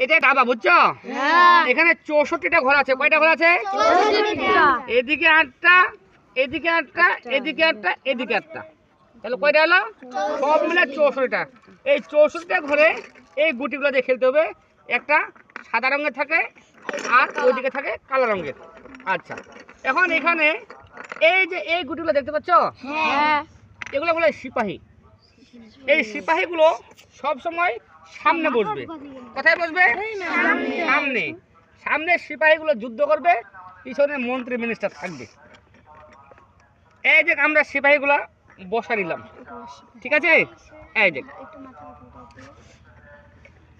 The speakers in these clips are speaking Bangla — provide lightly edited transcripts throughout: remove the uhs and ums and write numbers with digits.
এটা ডাবা, বুঝছো? এখানে 64টা ঘর আছে। কয়টা ঘর আছে? এদিকে 8টা, এদিকে 8টা, এদিকে 8টা, এদিকে 8টা। তাহলে কয়টা হলো? সব মিলে 64টা। এই 64টা ঘরে এই গুটিগুলো দিয়ে খেলতে হবে। একটা সাদা রঙের থাকে আর ওইদিকে থাকে কালো রঙের। আচ্ছা, এখন এখানে এই যে এই গুটিগুলো দেখতে পাচ্ছ, এগুলো বলে সিপাহী। এই সিপাহীগুলো সব সময় সামনে বসবে। কোথায় বসবে? সামনে। সামনে সিপাহীগুলো যুদ্ধ করবে, পিছনে মন্ত্রী মিনিস্টার থাকবে। এই যে আমরা সিপাহীগুলো বসা নিলাম, ঠিক আছে? এই যে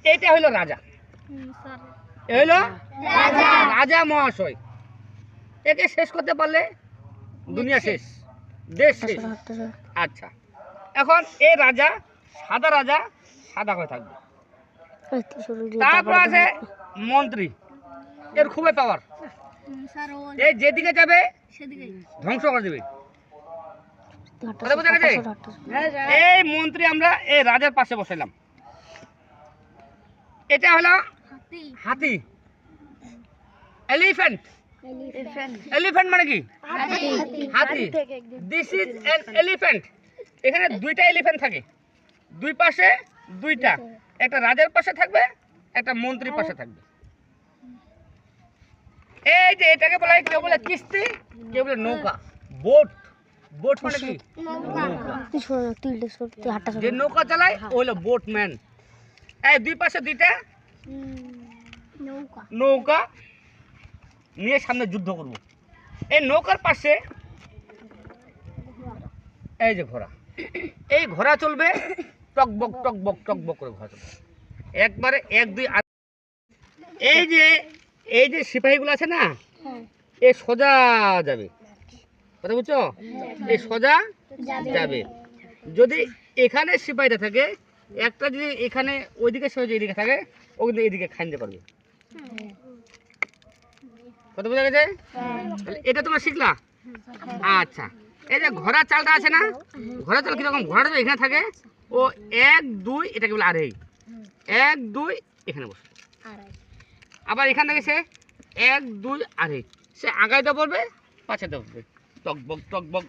এইটা হইলো রাজা, এ হইলো রাজা মহাশয়। একে শেষ করতে পারলে দুনিয়া শেষ, দেশ শেষ। আচ্ছা, এখন এই রাজা সাদা হয়ে থাকবে। তারপর আছে মন্ত্রী, এর খুবই পাওয়ার। এই যেদিকে যাবে ধ্বংস করে দেবে। এই মন্ত্রী আমরা এই রাজার পাশে বসাইলাম। এটা হলো হাতি, এলিফ্যান্ট। এলিফ্যান্ট মানে কি? হাতি। This is an elephant. এখানে 2টা এলিফ্যান্ট থাকে, দুই পাশে 2টা। একটা রাজার পাশে থাকবে, একটা মন্ত্রীর পাশে থাকবে। এই যে এটাকে বলা হয়, কেউ বলে কিস্তি, কেউ বলে নৌকা, বোট। বোট মানে কি? যে নৌকা চালায় ও হলো বোটম্যান। এই দুই পাশে 2টা নৌকা নিয়ে সামনে যুদ্ধ করব। এই নৌকার পাশে এই যে ঘোড়া, এই ঘোড়া চলবে টকবক টকবক টকবক করে ঘোড়া চলবে একবারে 1 2। এই যে সিপাহীগুলো আছে না, এ সোজা যাবে। কথা বুঝছো? এই সোজা যাবে। যদি এখানে সিপাহীটা থাকে, একটা যদি এখানে ওইদিকে সোজা এদিকে থাকে, ও কিন্তু এদিকে খাইতে পারবে। কথা বোঝা গেছে? এটা তোমরা শিখলা? আচ্ছা, এই যে ঘোড়া চালটা আছে না, ঘোড়া চাল কিরকম? ঘোড়াটা তো এখানে থাকে, ও 1 2, এটাকে বলে আড়াই। 1 2 এখানে বসে, আবার এখান থেকে সে 1 2 আড়াই, সে আগাইতে পড়বে, পাছাতে পড়বে। টকবক টকবক,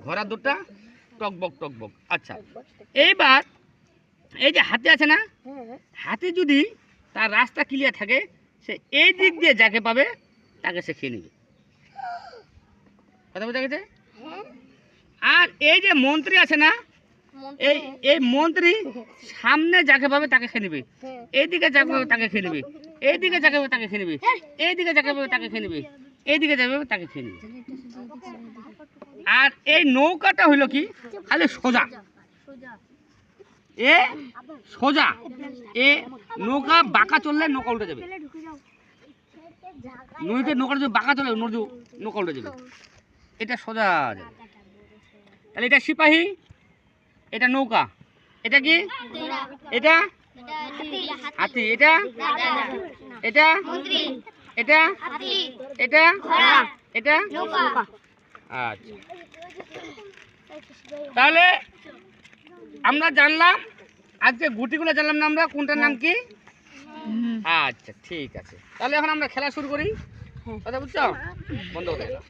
ঘোড়া 2টা টকবক টকবক। আচ্ছা, এইবার এই যে হাতি আছে না, হাতি যদি তার রাস্তা ক্লিয়ার থাকে, সে এই দিক দিয়ে যাকে পাবে তাকে সে খেয়ে নেবে। কথা বোঝা গেছে? আর এই যে মন্ত্রী আছে না, এই মন্ত্রী সামনে যাকে পাবে তাকে খেয়ে নেবে, এইদিকে যাকে পাবে তাকে খেয়ে নেবে, এইদিকে যাকে পাবে তাকে খেয়ে নেবে, এইদিকে যাকে পাবে তাকে খেয়ে নেবে, এইদিকে যাকে পাবে তাকে খেয়ে নেবে। আর এই নৌকাটা হইলো কি? খালি সোজা, এ সোজা। এ নৌকা বাঁকা চললে নৌকা উল্টে যাবে। নদীতে নৌকা যদি বাঁকা চলে, নৌকা উল্টে যাবে। এটা সোজা যাবে। তাহলে এটা সিপাহী, এটা নৌকা, এটা কি? এটা হাতি, এটা এটা এটা এটা এটা। আচ্ছা, তাহলে আমরা জানলাম আজকে গুটিগুলো জানলাম না আমরা, কোনটার নাম কি? আচ্ছা, ঠিক আছে। তাহলে এখন আমরা খেলা শুরু করি। কথা বুঝছো? বন্ধ করে দাও।